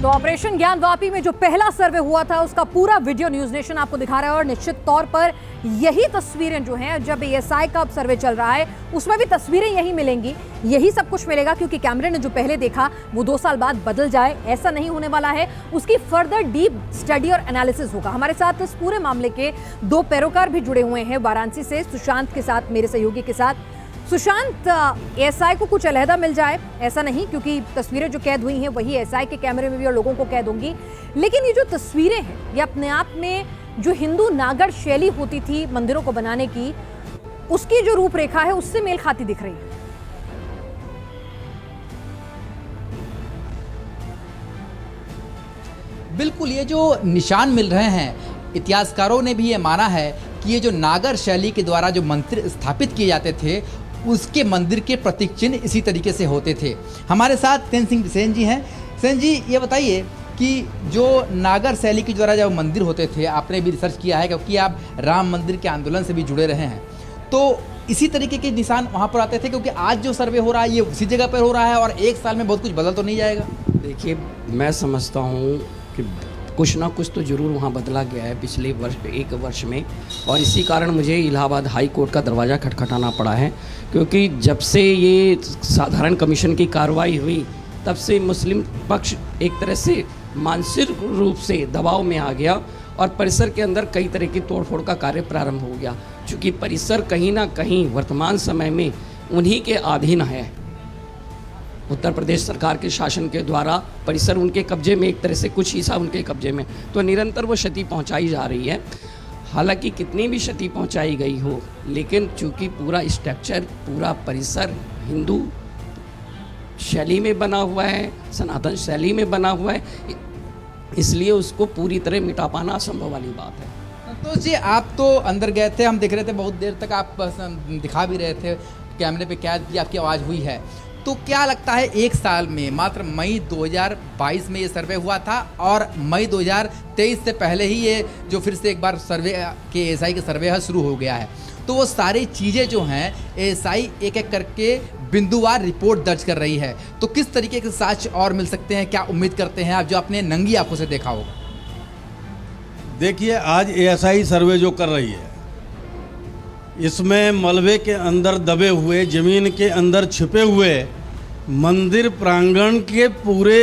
तो ऑपरेशन ज्ञानवापी में जो पहला सर्वे हुआ था उसका पूरा वीडियो न्यूज नेशन आपको दिखा रहा है और निश्चित तौर पर यही तस्वीरें जो हैं, जब एएसआई का सर्वे चल रहा है उसमें भी तस्वीरें यही मिलेंगी, यही सब कुछ मिलेगा, क्योंकि कैमरे ने जो पहले देखा वो 2 साल बाद बदल जाए ऐसा नहीं होने वाला है। उसकी फर्दर डीप स्टडी और एनालिसिस होगा। हमारे साथ इस पूरे मामले के 2 पैरोकार भी जुड़े हुए हैं वाराणसी से, सुशांत के साथ, मेरे सहयोगी के साथ। सुशांत, एएसआई को कुछ अलहदा मिल जाए ऐसा नहीं, क्योंकि तस्वीरें जो कैद हुई हैं वही एएसआई के कैमरे में भी और लोगों को कैद होंगी, लेकिन ये जो तस्वीरें हैं ये अपने आप में जो हिंदू नागर शैली होती थी मंदिरों को बनाने की, उसकी जो रूपरेखा है उससे मेल खाती दिख रही है। बिल्कुल, ये जो निशान मिल रहे हैं, इतिहासकारों ने भी ये माना है कि ये जो नागर शैली के द्वारा जो मंदिर स्थापित किए जाते थे उसके मंदिर के प्रतीक चिन्ह इसी तरीके से होते थे। हमारे साथ तेन सिंह सेन जी हैं। सेन जी, ये बताइए कि जो नागर शैली के द्वारा जब मंदिर होते थे, आपने भी रिसर्च किया है क्योंकि आप राम मंदिर के आंदोलन से भी जुड़े रहे हैं, तो इसी तरीके के निशान वहाँ पर आते थे, क्योंकि आज जो सर्वे हो रहा है ये उसी जगह पर हो रहा है और 1 साल में बहुत कुछ बदल तो नहीं जाएगा? देखिए, मैं समझता हूँ कि कुछ ना कुछ तो ज़रूर वहाँ बदला गया है पिछले वर्ष 1 वर्ष में, और इसी कारण मुझे इलाहाबाद हाई कोर्ट का दरवाज़ा खटखटाना पड़ा है, क्योंकि जब से ये साधारण कमीशन की कार्रवाई हुई तब से मुस्लिम पक्ष एक तरह से मानसिक रूप से दबाव में आ गया और परिसर के अंदर कई तरह की तोड़फोड़ का कार्य प्रारंभ हो गया। चूँकि परिसर कहीं ना कहीं वर्तमान समय में उन्हीं के अधीन है, उत्तर प्रदेश सरकार के शासन के द्वारा परिसर उनके कब्जे में, एक तरह से कुछ हिस्सा उनके कब्जे में, तो निरंतर वो क्षति पहुंचाई जा रही है। हालांकि कितनी भी क्षति पहुंचाई गई हो, लेकिन चूंकि पूरा स्ट्रक्चर, पूरा परिसर हिंदू शैली में बना हुआ है, सनातन शैली में बना हुआ है, इसलिए उसको पूरी तरह मिटा पाना असंभव वाली बात है। तो जी, आप तो अंदर गए थे, हम देख रहे थे, बहुत देर तक आप दिखा भी रहे थे, कैमरे पे कैद भी आपकी आवाज़ हुई है। तो क्या लगता है 1 साल में, मात्र मई 2022 में ये सर्वे हुआ था और मई 2023 से पहले ही ये जो फिर से एक बार सर्वे के एएसआई के सर्वे है शुरू हो गया है, तो वो सारी चीज़ें जो हैं एएसआई एक एक करके बिंदुवार रिपोर्ट दर्ज कर रही है, तो किस तरीके के साक्ष्य और मिल सकते हैं, क्या उम्मीद करते हैं आप, जो आपने नंगी आंखों से देखा होगा? देखिए, आज एएसआई सर्वे जो कर रही है इसमें मलबे के अंदर दबे हुए, ज़मीन के अंदर छिपे हुए मंदिर प्रांगण के पूरे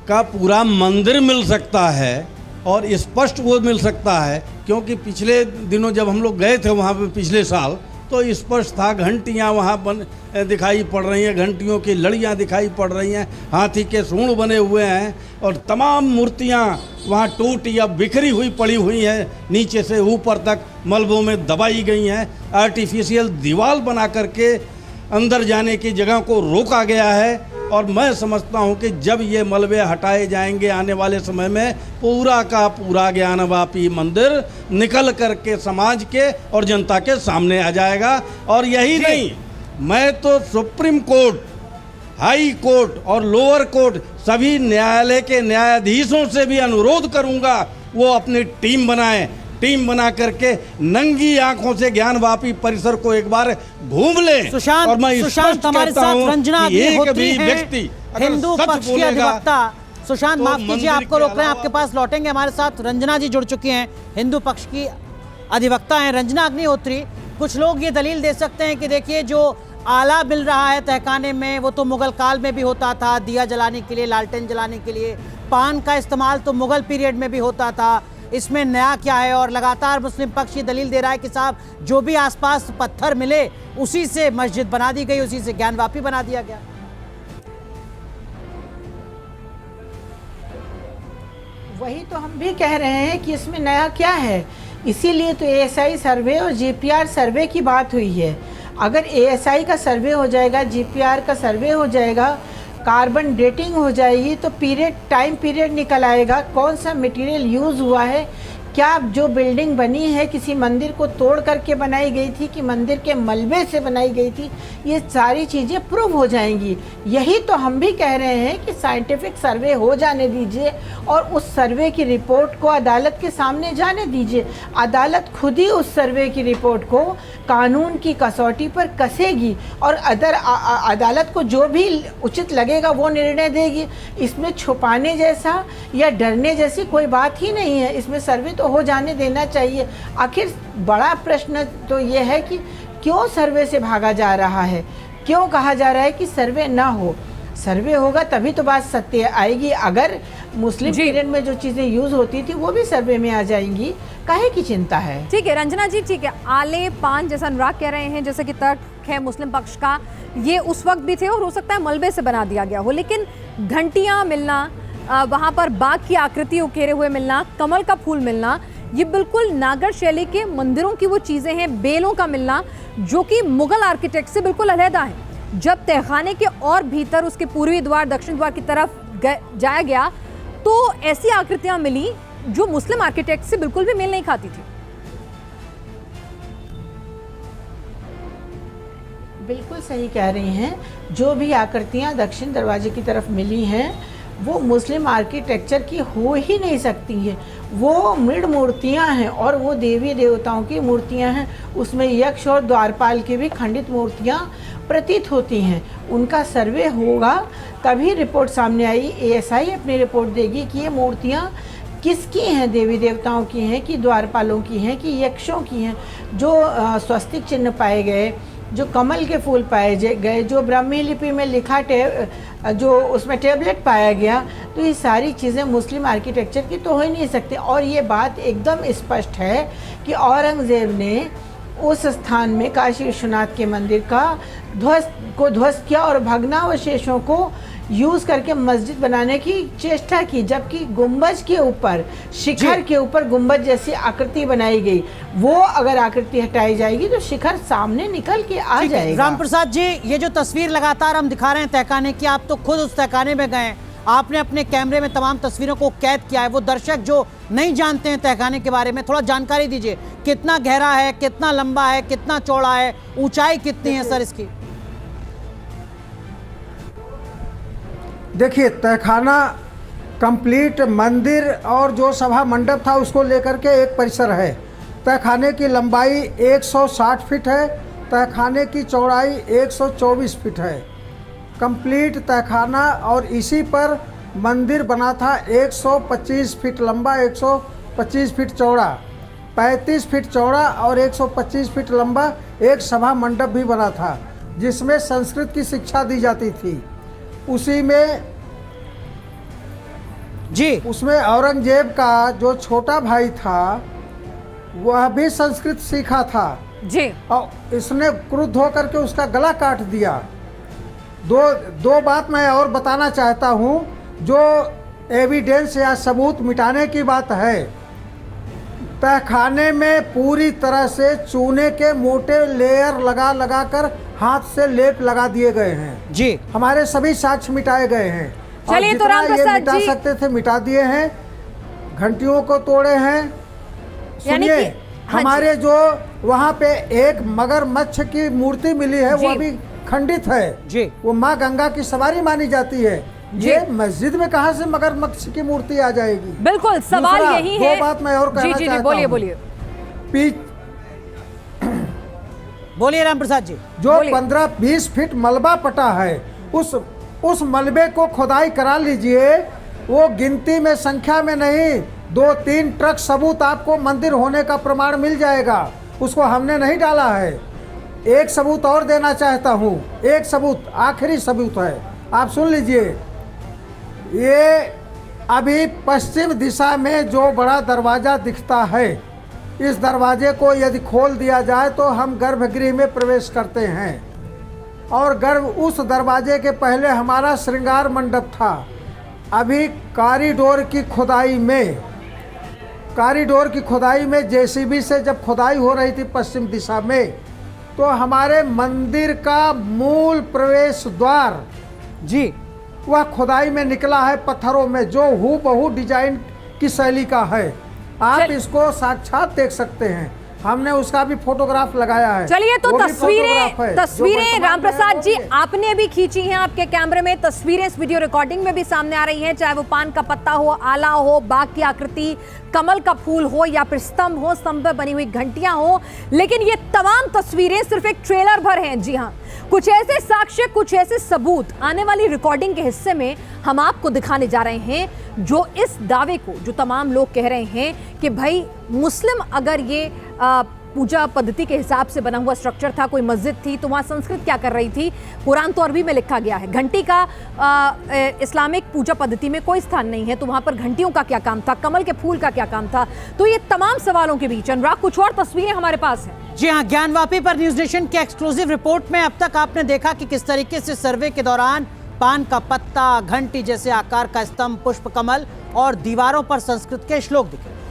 का पूरा मंदिर मिल सकता है और स्पष्ट वो मिल सकता है, क्योंकि पिछले दिनों जब हम लोग गए थे वहाँ पे पिछले साल, तो स्पष्ट था। घंटियाँ वहाँ दिखाई पड़ रही हैं, घंटियों की लड़ियाँ दिखाई पड़ रही हैं, हाथी के सूंड बने हुए हैं और तमाम मूर्तियाँ वहाँ टूटी या बिखरी हुई पड़ी हुई हैं, नीचे से ऊपर तक मलबों में दबाई गई हैं। आर्टिफिशियल दीवार बना करके अंदर जाने की जगह को रोका गया है और मैं समझता हूँ कि जब ये मलबे हटाए जाएंगे आने वाले समय में पूरा का पूरा ज्ञानवापी मंदिर निकल करके समाज के और जनता के सामने आ जाएगा। और यही नहीं, मैं तो सुप्रीम कोर्ट, हाई कोर्ट और लोअर कोर्ट सभी न्यायालय के न्यायाधीशों से भी अनुरोध करूंगा वो अपनी टीम बनाएं, टीम बना करके नंगी आंखों से ज्ञानवापी परिसर को एक बार घूम ले। और मैं सुशांत हमारे साथ रंजना होती व्यक्ति हिंदू पक्ष की अधिवक्ता। सुशांत, माफ कीजिए, आपको रोक रहे हैं, आपके पास लौटेंगे। हमारे साथ रंजना जी जुड़ चुकी हैं, हिंदू पक्ष की अधिवक्ता हैं, रंजना अग्निहोत्री। कुछ लोग ये दलील दे सकते हैं कि देखिए, जो आला मिल रहा है तहखाने में वो तो मुगल काल में भी होता था, दिया जलाने के लिए, लालटेन जलाने के लिए। पान का इस्तेमाल तो मुगल पीरियड में भी होता था, इसमें नया क्या है? और लगातार मुस्लिम पक्ष ये दलील दे रहा है कि साहब, जो भी आसपास पत्थर मिले उसी से मस्जिद बना दी गई, उसी से ज्ञानवापी बना दिया गया। वही तो हम भी कह रहे हैं कि इसमें नया क्या है, इसीलिए तो एएसआई सर्वे और जीपीआर सर्वे की बात हुई है। अगर एएसआई का सर्वे हो जाएगा, जीपीआर का सर्वे हो जाएगा, कार्बन डेटिंग हो जाएगी, तो टाइम पीरियड निकल आएगा, कौन सा मटेरियल यूज़ हुआ है, क्या जो बिल्डिंग बनी है किसी मंदिर को तोड़ करके बनाई गई थी कि मंदिर के मलबे से बनाई गई थी, ये सारी चीज़ें प्रूव हो जाएंगी। यही तो हम भी कह रहे हैं कि साइंटिफिक सर्वे हो जाने दीजिए और उस सर्वे की रिपोर्ट को अदालत के सामने जाने दीजिए। अदालत खुद ही उस सर्वे की रिपोर्ट को कानून की कसौटी पर कसेगी और अदालत को जो भी उचित लगेगा वो निर्णय देगी। इसमें छुपाने जैसा या डरने जैसी कोई बात ही नहीं है। इसमें सर्वे तो हो जाने देना चाहिए। आखिर बड़ा प्रश्न तो ये है कि क्यों सर्वे से भागा जा रहा है, क्यों कहा जा रहा है कि सर्वे ना हो। सर्वे होगा तभी तो बात सत्य आएगी। अगर मुस्लिम पीरियड में जो चीज़ें यूज़ होती थी वो भी सर्वे में आ जाएंगी, काहे की चिंता है। ठीक है रंजना जी, ठीक है। आले पान जैसा अनुराग कह रहे हैं, जैसे कि तर्क है मुस्लिम पक्ष का, ये उस वक्त भी थे और हो सकता है मलबे से बना दिया गया हो, लेकिन घंटियाँ मिलना, वहाँ पर बाघ की आकृति उकेरे हुए मिलना, कमल का फूल मिलना, ये बिल्कुल नागर शैली के मंदिरों की वो चीज़ें हैं। बेलों का मिलना जो कि मुगल आर्किटेक्ट से बिल्कुल अलहदा है। जब तहखाने के और भीतर उसके पूर्वी द्वार दक्षिण द्वार की तरफ जाया गया तो ऐसी आकृतियां मिली जो मुस्लिम आर्किटेक्ट से बिल्कुल भी मेल नहीं खाती थी। बिल्कुल सही कह रही हैं। जो भी आकृतियां दक्षिण दरवाजे की तरफ मिली हैं वो मुस्लिम आर्किटेक्चर की हो ही नहीं सकती हैं। वो मृड मूर्तियां हैं और वो देवी देवताओं की मूर्तियां हैं। उसमें यक्ष और द्वारपाल की भी खंडित मूर्तियां प्रतीत होती हैं। उनका सर्वे होगा तभी रिपोर्ट सामने आई। एएसआई अपनी रिपोर्ट देगी कि ये मूर्तियां किसकी हैं, देवी देवताओं की हैं कि द्वारपालों की हैं कि यक्षों की हैं। जो स्वस्तिक चिन्ह पाए गए, जो कमल के फूल पाए गए, जो ब्राह्मी लिपि में लिखा जो उसमें टेबलेट पाया गया, तो ये सारी चीज़ें मुस्लिम आर्किटेक्चर की तो हो ही नहीं सकती। और ये बात एकदम स्पष्ट है कि औरंगज़ेब ने उस स्थान में काशी विश्वनाथ के मंदिर का ध्वस्त किया और भग्नावशेषों को यूज़ करके मस्जिद बनाने की चेष्टा की, जबकि गुंबज के ऊपर, शिखर के ऊपर गुंबज जैसी आकृति बनाई गई। वो अगर आकृति हटाई जाएगी तो शिखर सामने निकल के आ जाएगा। राम प्रसाद जी, ये जो तस्वीर लगातार हम दिखा रहे हैं तहखाने की, आप तो खुद उस तहखाने में गए, आपने अपने कैमरे में तमाम तस्वीरों को कैद किया है। वो दर्शक जो नहीं जानते हैं तहखाने के बारे में, थोड़ा जानकारी दीजिए। कितना गहरा है, कितना लंबा है, कितना चौड़ा है, ऊंचाई कितनी है सर इसकी? देखिए, तहखाना कंप्लीट मंदिर और जो सभा मंडप था उसको लेकर के एक परिसर है। तहखाने की लंबाई 160 फीट है, तहखाने की चौड़ाई 124 फीट है। कंप्लीट तहखाना और इसी पर मंदिर बना था। 125 फीट लंबा, 125 फीट चौड़ा, 35 फीट चौड़ा और 125 फीट लंबा एक सभा मंडप भी बना था जिसमें संस्कृत की शिक्षा दी जाती थी। उसी में जी, उसमें औरंगजेब का जो छोटा भाई था वह भी संस्कृत सीखा था जी, और इसने क्रुद्ध होकर के उसका गला काट दिया। दो बात मैं और बताना चाहता हूँ। जो एविडेंस या सबूत मिटाने की बात है, तहखाने में पूरी तरह से चूने के मोटे लेयर लगा कर हाथ से लेप लगा दिए गए हैं जी। हमारे सभी साक्ष्य मिटाए गए हैं। चलिए तो राम प्रसाद ये मिटा जी सकते थे मिटा दिए हैं। घंटियों को तोड़े हैं। यानी सुनिए, कि हाँ हमारे जो वहाँ पे एक मगरमच्छ की मूर्ति मिली है वो अभी खंडित है जी। वो माँ गंगा की सवारी मानी जाती है। ये मस्जिद में कहाँ से मगरमच्छ की मूर्ति आ जाएगी? बिल्कुल, सवाल यही है। दो बात मैं और कहना चाहता हूँ। बोलिए बोलिए बोलिए राम प्रसाद जी। जो 15-20 फीट मलबा पटा है, उस मलबे को खुदाई करा लीजिए। वो गिनती में, संख्या में नहीं, 2-3 ट्रक सबूत आपको मंदिर होने का प्रमाण मिल जाएगा। उसको हमने नहीं डाला है। एक सबूत और देना चाहता हूँ। एक सबूत, आखिरी सबूत है, आप सुन लीजिए। ये अभी पश्चिम दिशा में जो बड़ा दरवाज़ा दिखता है, इस दरवाजे को यदि खोल दिया जाए तो हम गर्भगृह में प्रवेश करते हैं। और उस दरवाजे के पहले हमारा श्रृंगार मंडप था। अभी कॉरिडोर की खुदाई में जेसीबी से जब खुदाई हो रही थी पश्चिम दिशा में, तो हमारे मंदिर का मूल प्रवेश द्वार जी वह खुदाई में निकला है पत्थरों में, जो हूबहू डिजाइन की शैली का है। आप इसको साक्षात देख सकते हैं। हमने उसका भी फोटोग्राफ लगाया है। चलिए, तो वो भी फोटोग्राफ है, जो तस्वीरें वर्तमान में रामप्रसाद जी है। आपने भी खींची हैं आपके कैमरे में। तस्वीरें इस वीडियो रिकॉर्डिंग में भी सामने आ रही हैं, चाहे वो पान का पत्ता हो, आला हो, बाग की आकृति, कमल का फूल हो, या फिर स्तंभ हो, स्तंभ पर बनी हुई घंटियां हो। लेकिन ये तमाम तस्वीरें सिर्फ एक ट्रेलर भर हैं। जी हाँ, कुछ ऐसे साक्ष्य, कुछ ऐसे सबूत आने वाली रिकॉर्डिंग के हिस्से में हम आपको दिखाने जा रहे हैं, जो इस दावे को, जो तमाम लोग कह रहे हैं कि भाई मुस्लिम अगर ये पूजा पद्धति के हिसाब से बना हुआ स्ट्रक्चर था, कोई मस्जिद थी, तो वहाँ संस्कृत क्या कर रही थी? कुरान तो अरबी में लिखा गया है। घंटी का इस्लामिक पूजा पद्धति में कोई स्थान नहीं है, तो वहाँ पर घंटियों का क्या काम था? कमल के फूल का क्या काम था? तो ये तमाम सवालों के बीच अनुराग कुछ और तस्वीरें हमारे पास हैं। जी हाँ, ज्ञानवापी पर न्यूज नेशन के एक्सक्लूसिव रिपोर्ट में अब तक आपने देखा कि किस तरीके से सर्वे के दौरान पान का पत्ता, घंटी जैसे आकार का स्तंभ, पुष्प कमल और दीवारों पर संस्कृत के श्लोक दिखे।